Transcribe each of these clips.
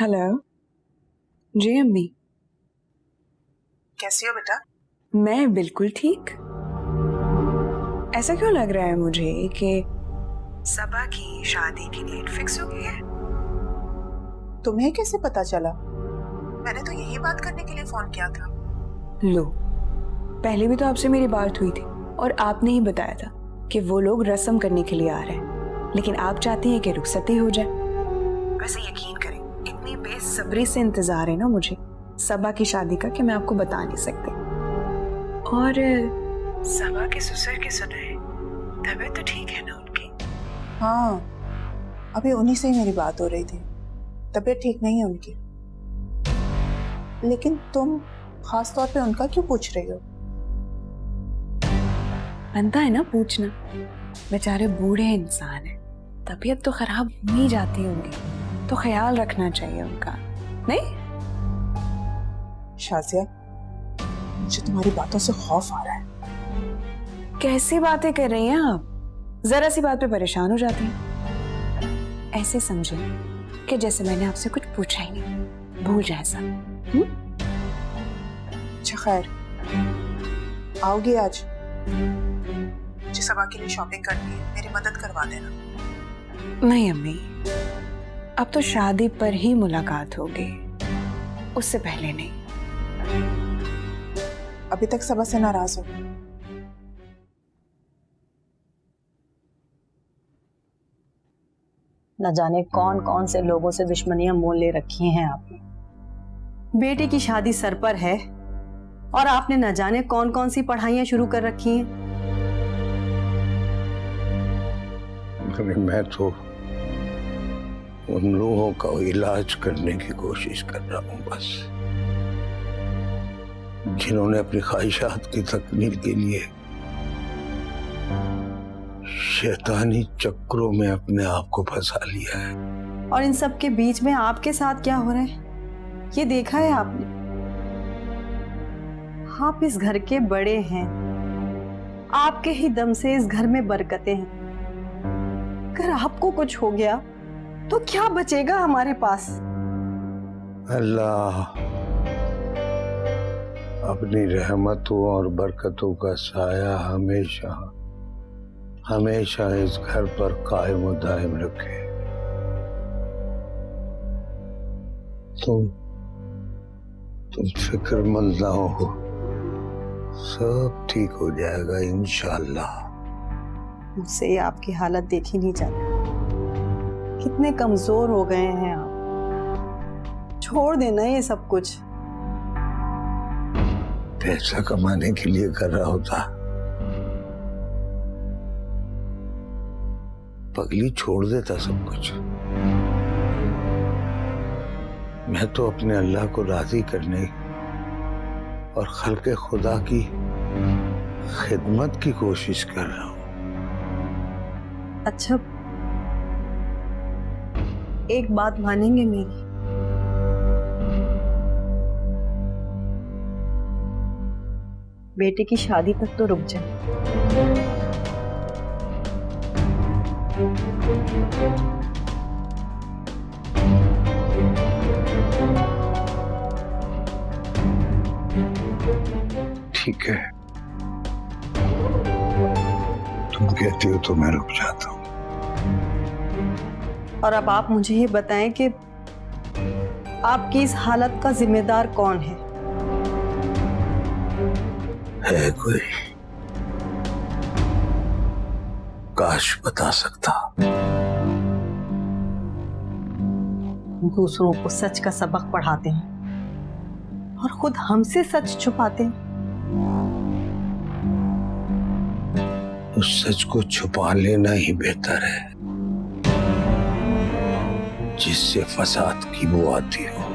Hello. जी अम्मी। कैसी हो बेटा? मैं बिल्कुल ठीक। ऐसा क्यों लग रहा है मुझे कि सबा की शादी की डेट फिक्स हो गई है? तुम्हें कैसे पता चला? मैंने तो यही बात करने के लिए फोन किया था। लो, पहले भी तो आपसे मेरी बात हुई थी और आपने ही बताया था कि वो लोग रस्म करने के लिए आ रहे हैं, लेकिन आप चाहती हैं कि रुखसती हो जाए। वैसे यकीन करें, इतनी बेसब्री से इंतजार है ना मुझे सबा की शादी का कि मैं आपको बता नहीं सकती। और सबा के ससुर की सुनाए, तबीयत तो ठीक है ना उनकी? हाँ, अभी उन्हीं से ही मेरी बात हो रही थी। तबीयत ठीक नहीं है उनकी। लेकिन तुम खास तौर पे उनका क्यों पूछ रही हो? बनता है ना पूछना, बेचारे बूढ़े इंसान हैं, तबीयत तो खराब हो ही जाती होंगी, तो ख्याल रखना चाहिए उनका, नहीं? शाजिया, मुझे तुम्हारी बातों से खौफ आ रहा है। कैसी बातें कर रही हैं आप? जरा सी बात पे परेशान हो जाती हैं। ऐसे समझे कि जैसे मैंने आपसे कुछ पूछा ही नहीं, भूल जाए सब। अच्छा खैर, आओगी आज? मुझे सबा के लिए शॉपिंग करनी है, मेरी मदद करवा देना। नहीं अम्मी, अब तो शादी पर ही मुलाकात होगी, उससे पहले नहीं। अभी तक सबा से नाराज हो? न जाने कौन कौन से लोगों से दुश्मनियां मोल ले रखी हैं आपने। बेटे की शादी सर पर है और आपने न जाने कौन कौन सी पढ़ाइयां शुरू कर रखी हैं। मैं तो उन लोगों का इलाज करने की कोशिश कर रहा हूं बस, जिन्होंने अपनी ख्वाहिशात की तकमील के लिए शैतानी चक्रों में अपने आप को फंसा लिया है। और इन सब के बीच में आपके साथ क्या हो रहा है ये देखा है आपने? आप इस घर के बड़े हैं, आपके ही दम से इस घर में बरकतें हैं। अगर आपको कुछ हो गया तो क्या बचेगा हमारे पास? अल्लाह अपनी रहमतों और बरकतों का साया हमेशा हमेशा इस घर पर कायम और दायम रखे। तुम फिक्रमंद ना हो, सब ठीक हो जाएगा इंशाअल्लाह। मुझसे आपकी हालत देखी नहीं जाती, कितने कमजोर हो गए हैं आप। छोड़ देना ये सब कुछ। पैसा कमाने के लिए कर रहा होता, पगली छोड़ देता सब कुछ। मैं तो अपने अल्लाह को राजी करने और खल्के खुदा की खिदमत की कोशिश कर रहा हूं। अच्छा, एक बात मानेंगे मेरी? बेटे की शादी तक तो रुक जाए। ठीक है, तुम कहती हो तो मैं रुक जाता हूं। और अब आप मुझे ये बताएं कि आपकी इस हालत का जिम्मेदार कौन है? है कोई? काश बता सकता। दूसरों को सच का सबक पढ़ाते हैं और खुद हमसे सच छुपाते हैं। उस सच को छुपा लेना ही बेहतर है, जिससे फसाद की बू आती हो।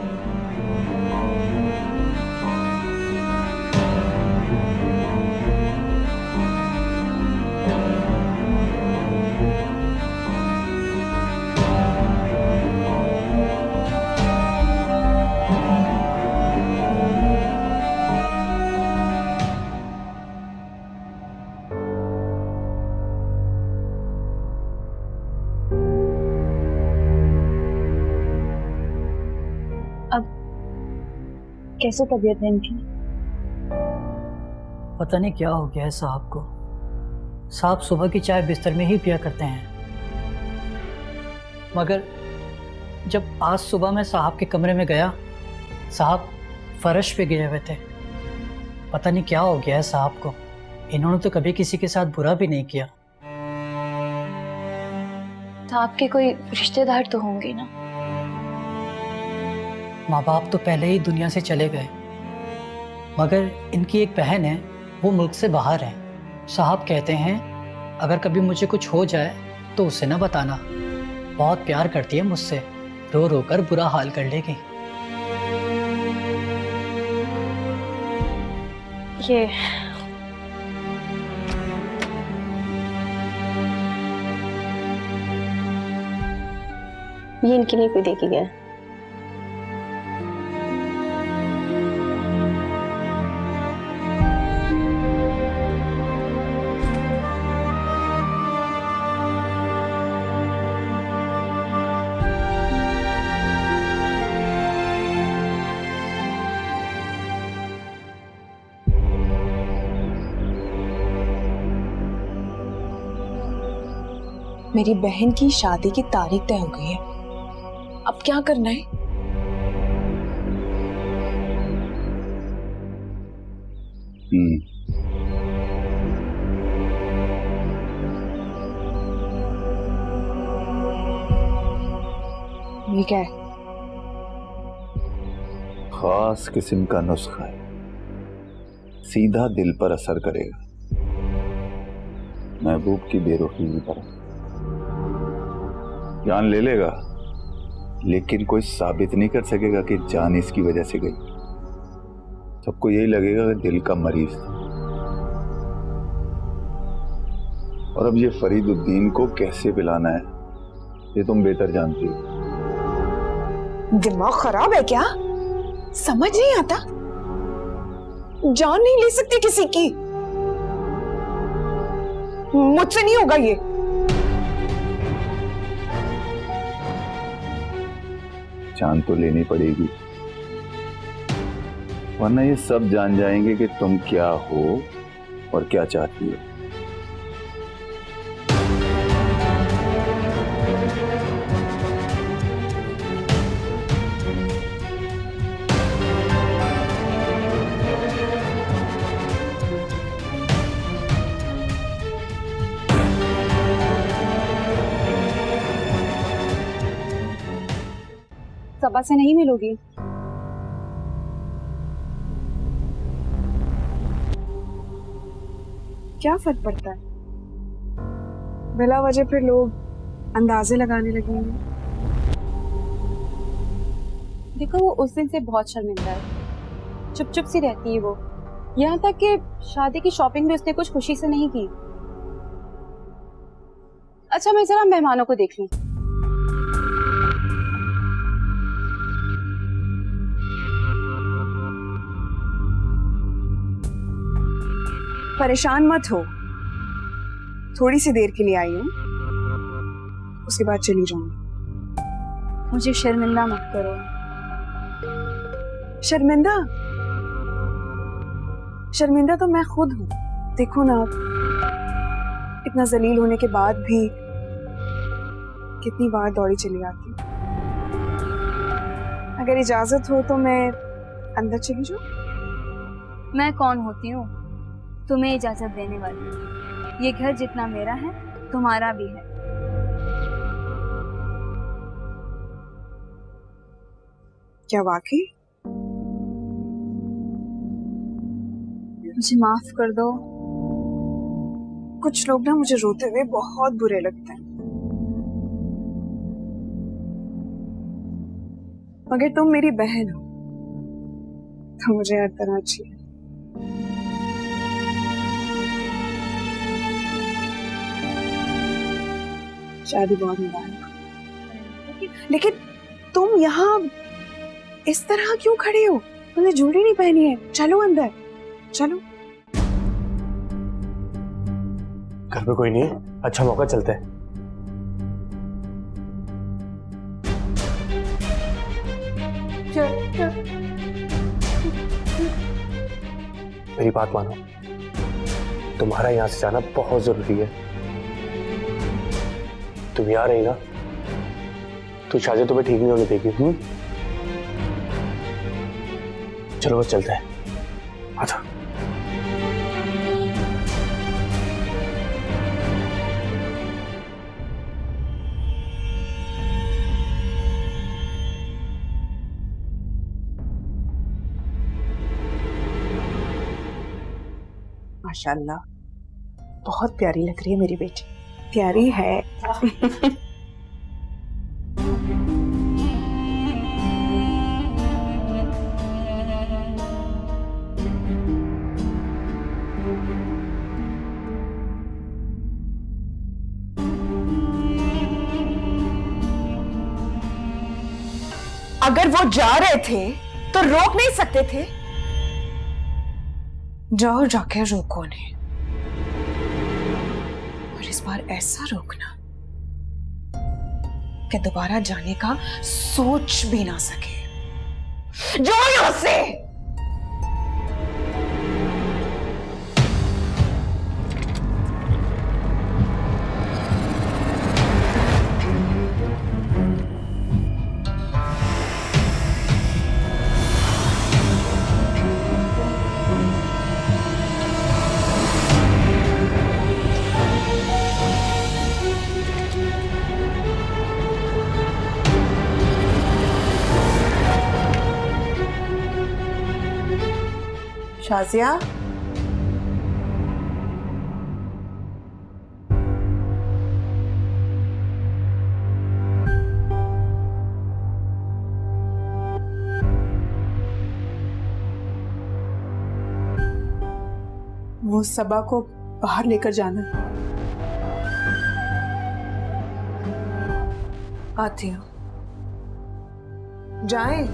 कैसे तबीयत है इनकी? पता नहीं क्या हो गया है साहब को। साहब सुबह की चाय बिस्तर में ही पिया करते हैं, मगर जब आज सुबह मैं साहब के कमरे में गया, साहब फर्श पे गिरे हुए थे। पता नहीं क्या हो गया है साहब को। इन्होंने तो कभी किसी के साथ बुरा भी नहीं किया। तो आपके कोई रिश्तेदार तो होंगे ना? माँ बाप तो पहले ही दुनिया से चले गए, मगर इनकी एक बहन है, वो मुल्क से बाहर है। साहब कहते हैं अगर कभी मुझे कुछ हो जाए तो उसे ना बताना। बहुत प्यार करती है मुझसे, रो रो कर बुरा हाल कर लेगी। ये इनके लिए कोई देके गया। मेरी बहन की शादी की तारीख तय हो गई है, अब क्या करना है? ये क्या है? खास किस्म का नुस्खा है, सीधा दिल पर असर करेगा, महबूब की बेरुखी की तरह। जान ले लेगा, लेकिन कोई साबित नहीं कर सकेगा कि जान इसकी वजह से गई। सबको यही लगेगा कि दिल का मरीज था। और अब ये फरीदुद्दीन को कैसे पिलाना है, ये तुम बेहतर जानती हो। दिमाग खराब है क्या? समझ नहीं आता? जान नहीं ले सकती किसी की। मुझसे नहीं होगा ये। जान तो लेनी पड़ेगी, वरना ये सब जान जाएंगे कि तुम क्या हो और क्या चाहती हो। सबा से नहीं मिलोगी? क्या फर्क पड़ता है? बिला वजह फिर लोग अंदाजे लगाने लगेंगे। देखो, वो उस दिन से बहुत शर्मिंदा है, चुप चुप सी रहती है वो। यहाँ तक कि शादी की शॉपिंग भी उसने कुछ खुशी से नहीं की। अच्छा, मैं जरा मेहमानों को देख लूं। परेशान मत हो, थोड़ी सी देर के लिए आई हूँ, उसके बाद चली जाऊंगी। मुझे शर्मिंदा मत करो। शर्मिंदा? शर्मिंदा तो मैं खुद हूँ। देखो ना, इतना जलील होने के बाद भी कितनी बार दौड़ी चली आती। अगर इजाजत हो तो मैं अंदर चली जाऊँ? मैं कौन होती हूँ तुम्हें इजाजत देने वाली? ये घर जितना मेरा है तुम्हारा भी है। क्या वाकई? मुझे माफ कर दो। कुछ लोग ना मुझे रोते हुए बहुत बुरे लगते हैं, मगर तुम मेरी बहन हो तो मुझे हर तरह अच्छी है। शादी बहुत मुबारक। लेकिन तुम यहाँ इस तरह क्यों खड़े हो? तुमने ज्वेलरी नहीं पहनी है। चलो अंदर, चलो। घर पे कोई नहीं है, अच्छा मौका, चलते हैं। मेरी बात मानो, तुम्हारा यहाँ से जाना बहुत जरूरी है। तुम यहाँ रही ना तो शादी तुम्हें ठीक नहीं होने देगी। चलो बस चलते हैं, आजा। माशाल्लाह, बहुत प्यारी लग रही है मेरी बेटी। प्यारी है। अगर वो जा रहे थे तो रोक नहीं सकते थे? जाओ जाके रोको उन्हें, और इस बार ऐसा रोकना कि दोबारा जाने का सोच भी ना सके। जाओ यहां से। शाजिया, वो सबा को बाहर लेकर जाना। आती हूँ। जाएं।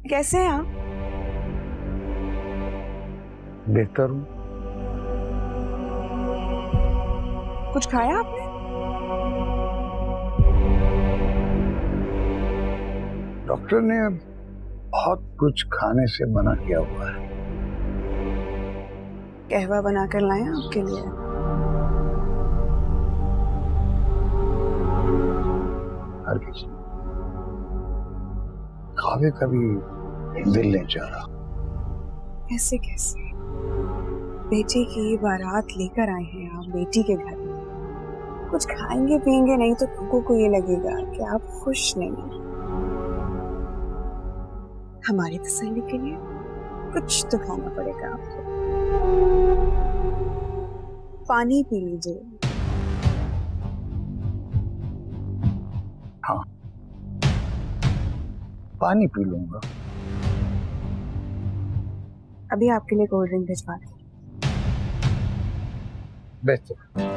कैसे हैं आप? बेहतर हूँ। कुछ खाया आपने? डॉक्टर ने बहुत कुछ खाने से मना किया हुआ है। कहवा बनाकर लाएं आपके लिए। हर किसी खावे का भी दिल नहीं चाह रहा। ऐसे कैसे? बेटी की बारात लेकर आए हैं आप बेटी के घर में, कुछ खाएंगे पिएंगे नहीं तो लोगों को ये लगेगा कि आप खुश नहीं हैं। हमारी तसल्ली के लिए कुछ तो खाना पड़ेगा आपको। पानी पी लीजिए। हाँ, पानी पी लूंगा। अभी आपके लिए कोल्ड ड्रिंक भिजवा दें। बेहतर।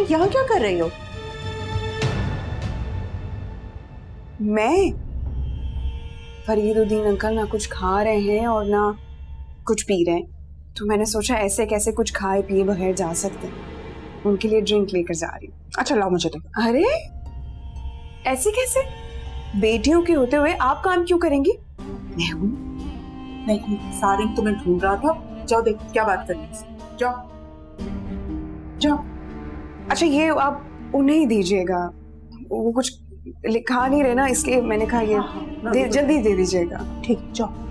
यहाँ क्या कर रही हो? मैं? फरीदुद्दीन अंकल ना कुछ खा रहे हैं और ना कुछ पी रहे हैं, तो मैंने सोचा ऐसे कैसे कुछ खाए पिए बगैर जा सकते हैं। उनके लिए ड्रिंक लेकर जा रही हूँ। अच्छा लाओ मुझे तो। अरे ऐसे कैसे? बेटियों के होते हुए आप काम क्यों करेंगी? मैं हूँ, सारिन तुम्हें ढूंढ रहा था। जाओ देख क्या बात करनी है। जाओ जाओ। अच्छा ये आप उन्हें ही दीजिएगा, वो कुछ लिखा नहीं रहे ना, इसलिए मैंने कहा ये जल्दी दे दीजिएगा। ठीक है जाओ।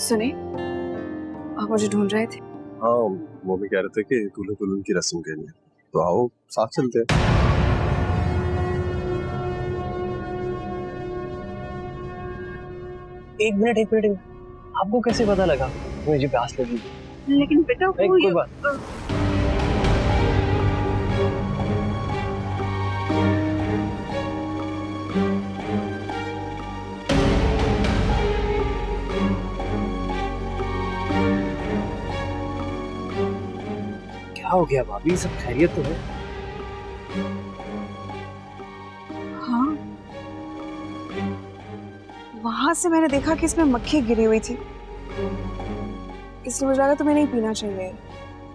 सुने, आप मुझे ढूंढ रहे थे? हाँ, वो भी कह रहे थे कि दूल्हे दुल्हन की रस्म के लिए, तो आओ साथ चलते हैं। एक मिनट, आपको कैसे पता लगा मुझे प्यास लगी? लेकिन बेटा कोई बात। क्या हो गया भाभी, सब खैरियत तो है? हाँ, वहां से मैंने देखा कि इसमें मक्खी गिरी हुई थी, इसलिए मुझे लगा तुम्हें नहीं पीना चाहिए,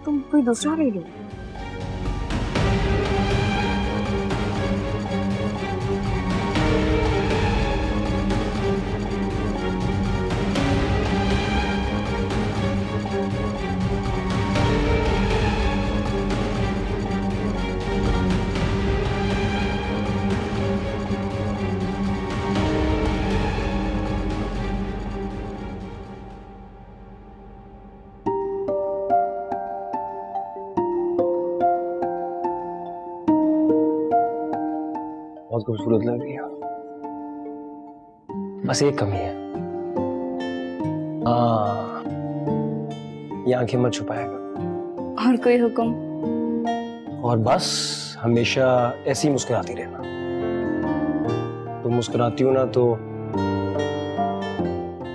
तुम कोई दूसरा ले लो। बहुत खूबसूरत लग रही है, बस एक कमी है। ये आंखें मत छुपाएगा। और कोई हुक्म? और बस हमेशा ऐसी मुस्कुराती रहना। तुम मुस्कुराती हो ना तो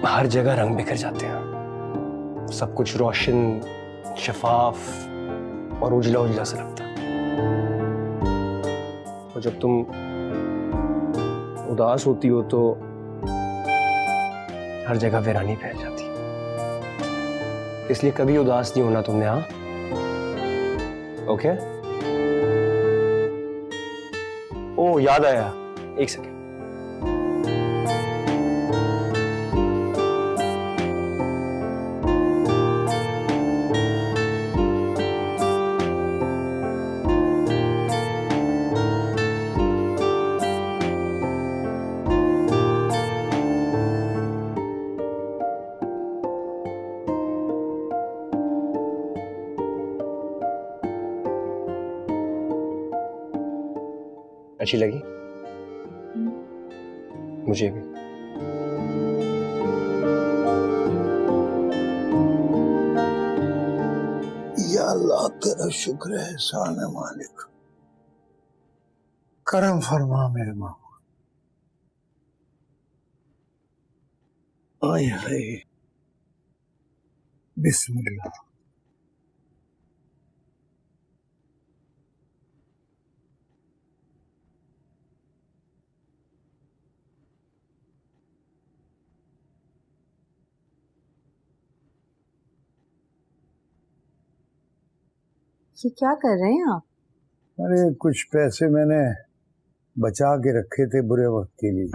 हर जगह रंग बिखर जाते हैं, सब कुछ रोशन, शफाफ और उजला उजला सा लगता है। और जब तुम उदास होती हो तो हर जगह वीरानी फैल जाती है। इसलिए कभी उदास नहीं होना तुमने, हाँ? ओके? ओ याद आया, एक सेकेंड। अच्छी लगी? मुझे भी। या अल्लाह तेरा शुक्र है, एहसान है मालिक, करम फरमा मेरे मामा। आए हाय, बिस्मिल्लाह। ये क्या कर रहे हैं आप? अरे कुछ पैसे मैंने बचा के रखे थे बुरे वक्त के लिए।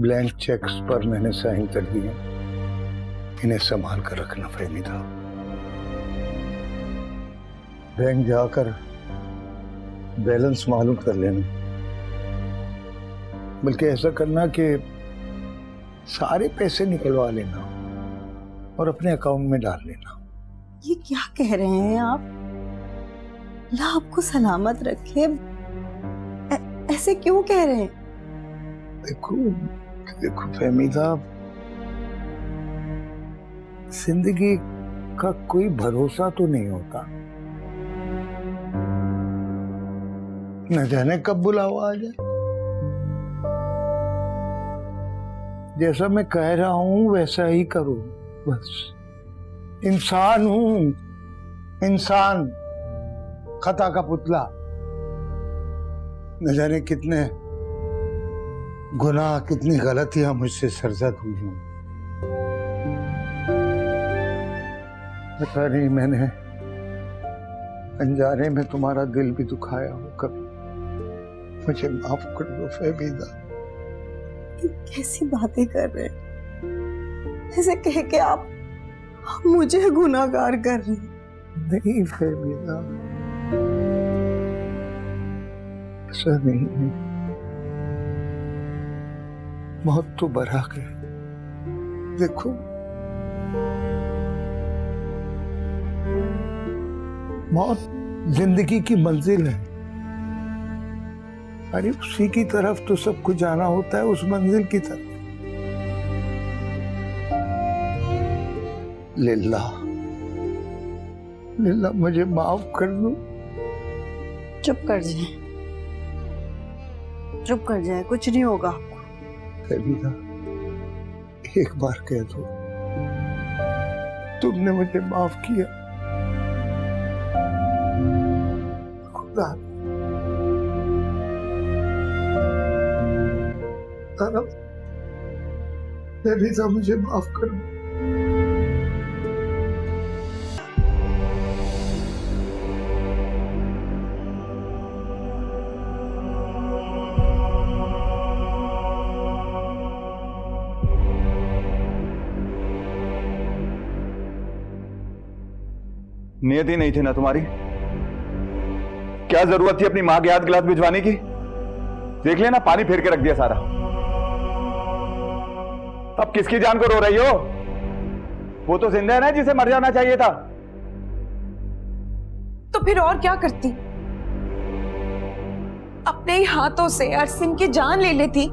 ब्लैंक चेक्स पर मैंने साइन कर दिए, इन्हें संभाल कर रखना फहमीदा। बैंक जाकर बैलेंस मालूम कर लेना, बल्कि ऐसा करना कि सारे पैसे निकलवा लेना और अपने अकाउंट में डाल लेना। ये क्या कह रहे हैं आप? अल्लाह आपको सलामत रखे। ऐसे क्यों कह रहे हैं? देखो देखो फहमीदा, जिंदगी का कोई भरोसा तो नहीं होता, न जाने कब बुलावा आ जाए। जैसा मैं कह रहा हूं वैसा ही करो बस। इंसान हूं, इंसान, खता का पुतला। न जाने कितने गुनाह, कितनी गलतियां मुझसे सरजद हुई हूं। पता नहीं मैंने अनजाने में तुम्हारा दिल भी दुखाया हो कभी। मुझे माफ कर दो फहमीदा। कैसी बातें कर रहे हैं? ऐसे कह के आप मुझे गुनाहगार कर रहे हैं। नहीं फहमीदा, ऐसा नहीं है। मौत तो बराक है। देखो मौत जिंदगी की मंजिल है। अरे उसी की तरफ तो सबको जाना होता है, उस मंजिल की तरफ। लिल्लाह लिल्लाह मुझे माफ कर दो। चुप कर जाए, चुप कर जाए, कुछ नहीं होगा आपको। फहमीदा, एक बार कह दो तुमने मुझे माफ किया। खुदा फहमीदा मुझे माफ कर दो। नियत ही नहीं थी ना तुम्हारी? क्या जरूरत थी अपनी मां के हाथ गिलास भिजवाने की? देख लेना, पानी फेर के रख दिया सारा। अब किसकी जान को रो रही हो? वो तो जिंदा है ना, जिसे मर जाना चाहिए था। तो फिर और क्या करती? अपने ही हाथों से अरसिन की जान ले लेती।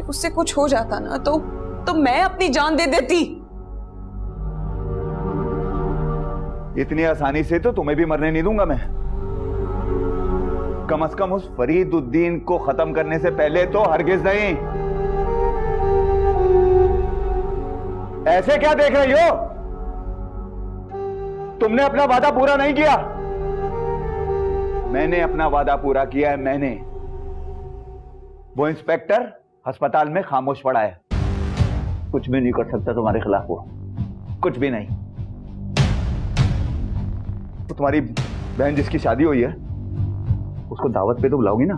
उससे कुछ हो जाता ना तो मैं अपनी जान दे देती। इतनी आसानी से तो तुम्हें भी मरने नहीं दूंगा मैं। कम से कम उस फरीदुद्दीन को खत्म करने से पहले तो हरगिज नहीं। ऐसे क्या देख रही हो? तुमने अपना वादा पूरा नहीं किया। मैंने अपना वादा पूरा किया है। मैंने। वो इंस्पेक्टर अस्पताल में खामोश पड़ा है, कुछ भी नहीं कर सकता तुम्हारे खिलाफ। वो कुछ भी नहीं। तो तुम्हारी बहन जिसकी शादी हुई है, उसको दावत पे तो बुलाओगी ना?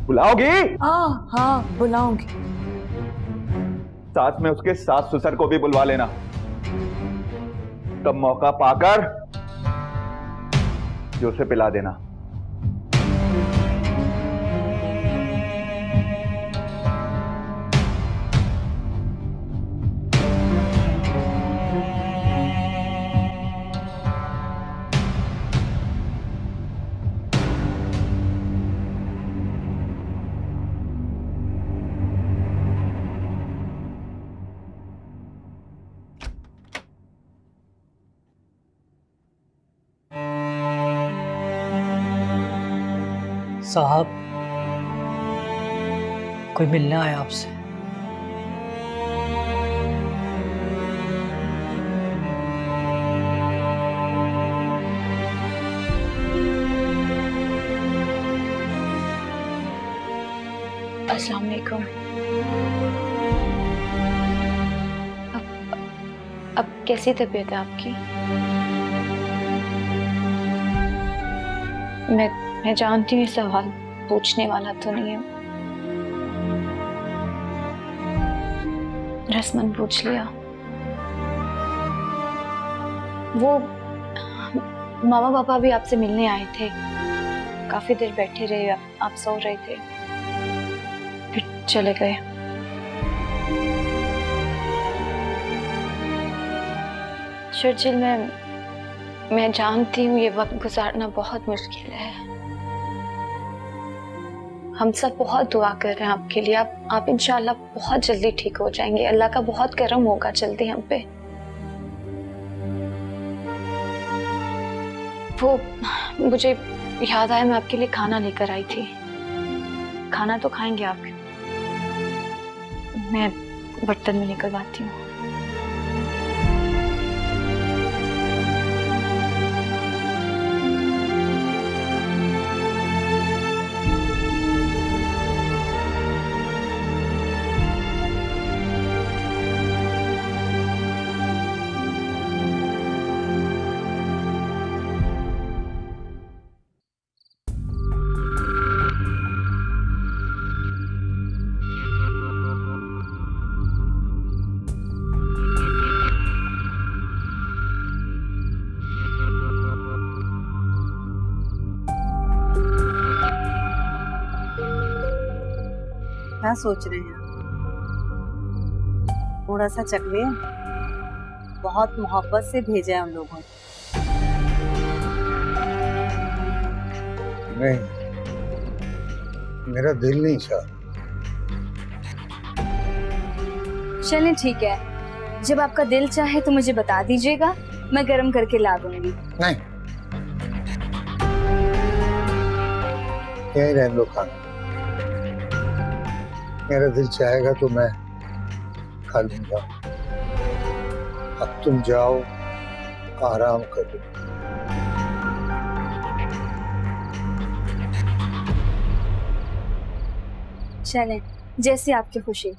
बुलाओगी? हाँ हाँ बुलाऊंगी। साथ में उसके सास ससुर को भी बुलवा लेना। तब मौका पाकर जो उसे पिला देना। साहब, कोई मिलने आया आपसे। अस्सलाम वालेकुम। अब कैसी तबीयत है आपकी? मैं जानती हूँ सवाल पूछने वाला तो नहीं है, रस्मन पूछ लिया। वो मामा पापा भी आपसे मिलने आए थे, काफी देर बैठे रहे, आप सो रहे थे, फिर चले गए। चर्चिल, मैं जानती हूँ ये वक्त गुजारना बहुत मुश्किल है। हम सब बहुत दुआ कर रहे हैं आपके लिए। आप इंशाल्लाह बहुत जल्दी ठीक हो जाएंगे। अल्लाह का बहुत करम होगा जल्दी हम पे। वो मुझे याद आया, मैं आपके लिए खाना लेकर आई थी। खाना तो खाएंगे आप? मैं बर्तन में निकलवाती हूँ। क्या सोच रहे हैं? थोड़ा सा चखिए। बहुत मोहब्बत से भेजा है उन लोगों ने। नहीं, मेरा दिल नहीं चाह। चलें ठीक है, जब आपका दिल चाहे तो मुझे बता दीजिएगा, मैं गर्म करके ला दूंगी। नहीं, यही रहने दो खाना। मेरा दिल चाहेगा तो मैं खा लूंगा। अब तुम जाओ, आराम करो। चलें, जैसे आपकी खुशी।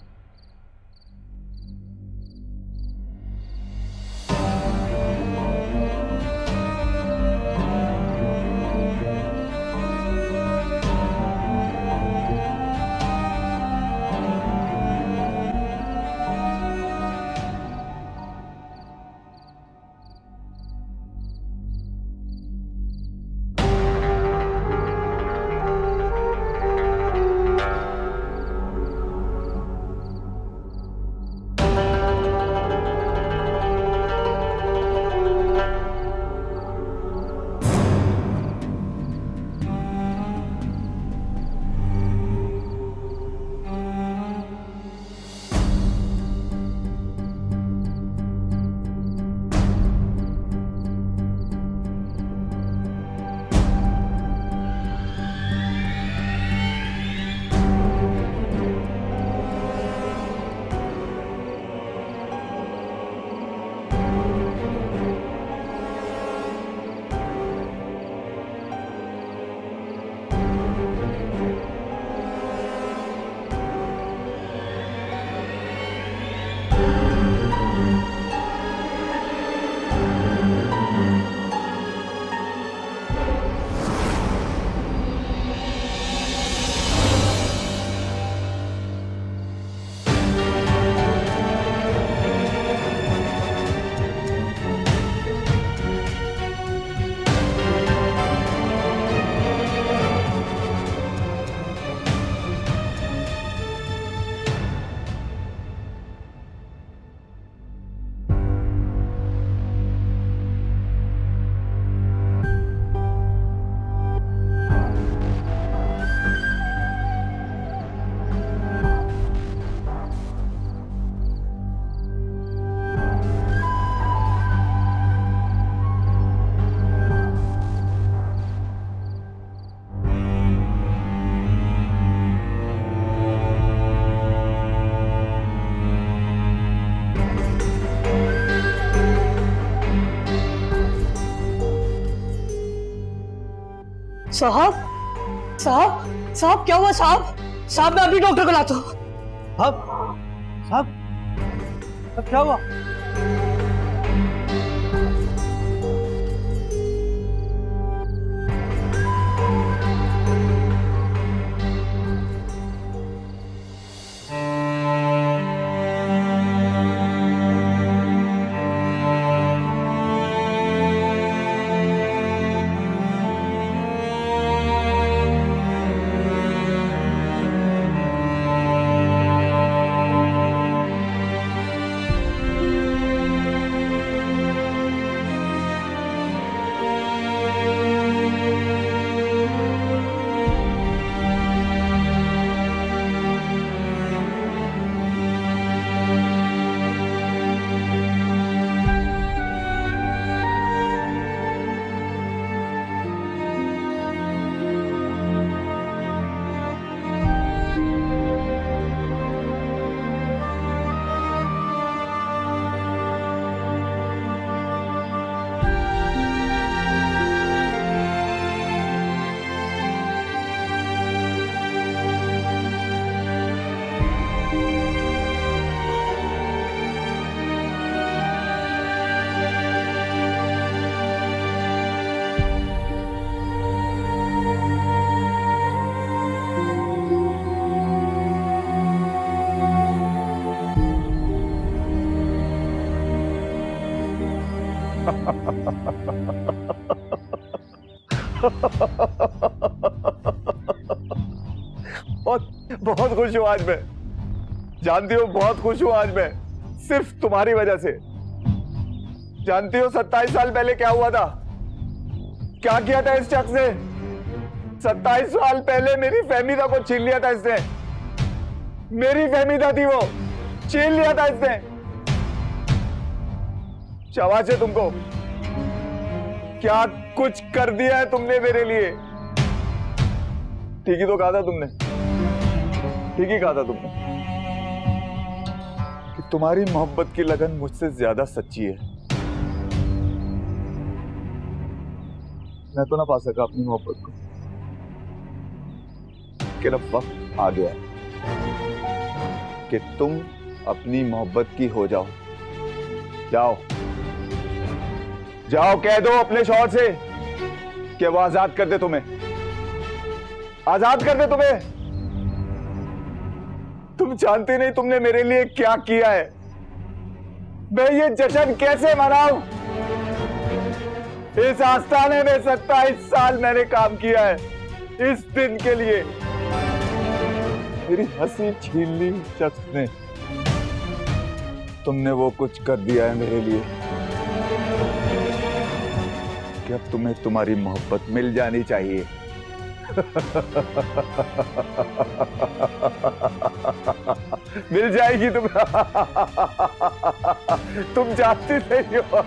साहब, साहब, साहब क्या हुआ साहब? साहब मैं अभी डॉक्टर को लाता हूँ। साहब, साहब, क्या हुआ? बहुत बहुत खुश हूं आज मैं, जानती हो बहुत खुश हूं आज मैं, सिर्फ तुम्हारी वजह से। जानती हो 27 साल पहले क्या हुआ था, क्या किया था इस शख्स ने? 27 साल पहले मेरी फहमीदा को छीन लिया था इसने। मेरी फहमीदा थी वो, छीन लिया था इसने। शाबाश है तुमको, क्या कुछ कर दिया है तुमने मेरे लिए। ठीक ही तो कहा था तुमने, ठीक ही कहा था तुमने कि तुम्हारी मोहब्बत की लगन मुझसे ज्यादा सच्ची है। मैं तो ना पा सका अपनी मोहब्बत को, लेकिन अब वक्त आ गया कि तुम अपनी मोहब्बत की हो जाओ। जाओ जाओ, कह दो अपने शौहर से कि वो आजाद कर दे तुम्हें, आजाद कर दे तुम्हें। तुम जानते नहीं तुमने मेरे लिए क्या किया है। मैं ये जश्न कैसे मनाऊं? इस आस्थाने में 27 साल मैंने काम किया है इस दिन के लिए। मेरी हंसी छीन ली शख्स ने, तुमने वो कुछ कर दिया है मेरे लिए कि अब तुम्हें तुम्हारी मोहब्बत मिल जानी चाहिए। मिल जाएगी तुम जानती नहीं हो।